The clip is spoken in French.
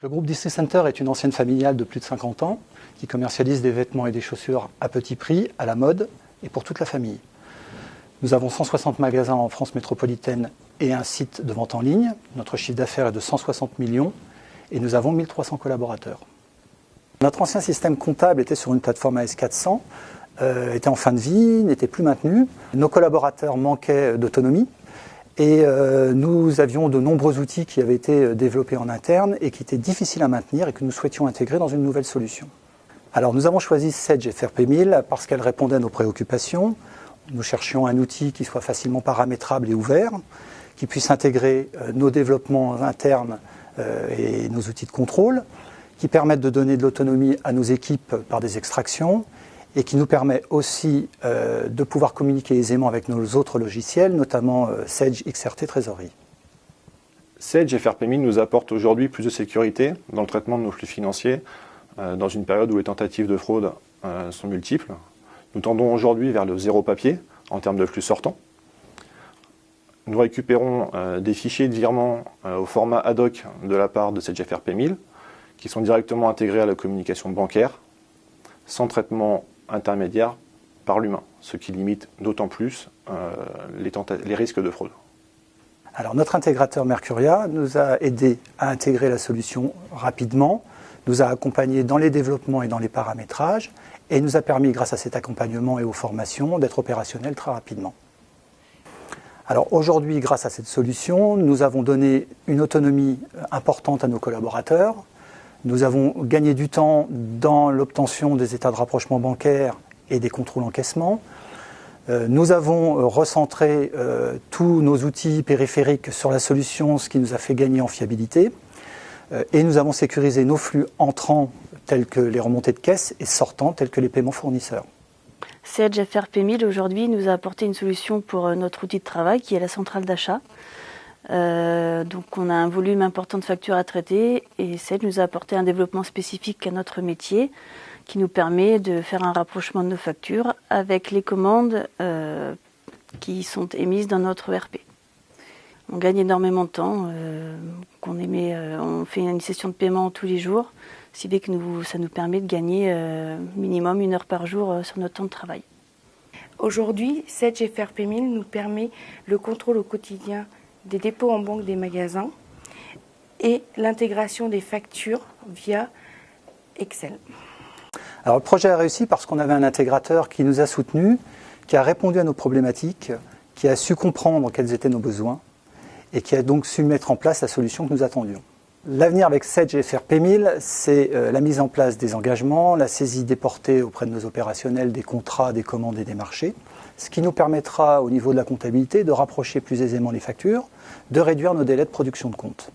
Le groupe District Center est une ancienne familiale de plus de 50 ans qui commercialise des vêtements et des chaussures à petit prix, à la mode et pour toute la famille. Nous avons 160 magasins en France métropolitaine et un site de vente en ligne. Notre chiffre d'affaires est de 160 millions et nous avons 1300 collaborateurs. Notre ancien système comptable était sur une plateforme AS400, était en fin de vie, n'était plus maintenu. Nos collaborateurs manquaient d'autonomie et nous avions de nombreux outils qui avaient été développés en interne et qui étaient difficiles à maintenir et que nous souhaitions intégrer dans une nouvelle solution. Alors nous avons choisi Sage FRP 1000 parce qu'elle répondait à nos préoccupations. Nous cherchions un outil qui soit facilement paramétrable et ouvert, qui puisse intégrer nos développements internes et nos outils de contrôle, qui permettent de donner de l'autonomie à nos équipes par des extractions et qui nous permet aussi de pouvoir communiquer aisément avec nos autres logiciels, notamment Sage XRT Trésorerie. Sage FRP 1000 nous apporte aujourd'hui plus de sécurité dans le traitement de nos flux financiers dans une période où les tentatives de fraude sont multiples. Nous tendons aujourd'hui vers le zéro papier en termes de flux sortants. Nous récupérons des fichiers de virement au format ad hoc de la part de Sage FRP 1000 qui sont directement intégrés à la communication bancaire sans traitement intermédiaire par l'humain, ce qui limite d'autant plus les risques de fraude. Alors notre intégrateur Mercuria nous a aidé à intégrer la solution rapidement, nous a accompagnés dans les développements et dans les paramétrages et nous a permis, grâce à cet accompagnement et aux formations, d'être opérationnels très rapidement. Alors aujourd'hui, grâce à cette solution, nous avons donné une autonomie importante à nos collaborateurs. Nous avons gagné du temps dans l'obtention des états de rapprochement bancaire et des contrôles encaissement. Nous avons recentré tous nos outils périphériques sur la solution, ce qui nous a fait gagner en fiabilité. Et nous avons sécurisé nos flux entrants tels que les remontées de caisse et sortants tels que les paiements fournisseurs. Sage FRP 1000 aujourd'hui nous a apporté une solution pour notre outil de travail qui est la centrale d'achat. Donc on a un volume important de factures à traiter et Sage nous a apporté un développement spécifique à notre métier qui nous permet de faire un rapprochement de nos factures avec les commandes qui sont émises dans notre ERP. On gagne énormément de temps, on fait une session de paiement tous les jours, si bien que ça nous permet de gagner minimum 1 heure par jour sur notre temps de travail. Aujourd'hui, Sage FRP 1000 nous permet le contrôle au quotidien des dépôts en banque des magasins et l'intégration des factures via Excel. Alors le projet a réussi parce qu'on avait un intégrateur qui nous a soutenus, qui a répondu à nos problématiques, qui a su comprendre quels étaient nos besoins et qui a donc su mettre en place la solution que nous attendions. L'avenir avec Sage FRP 1000, c'est la mise en place des engagements, la saisie déportée auprès de nos opérationnels des contrats, des commandes et des marchés, ce qui nous permettra au niveau de la comptabilité de rapprocher plus aisément les factures, de réduire nos délais de production de compte.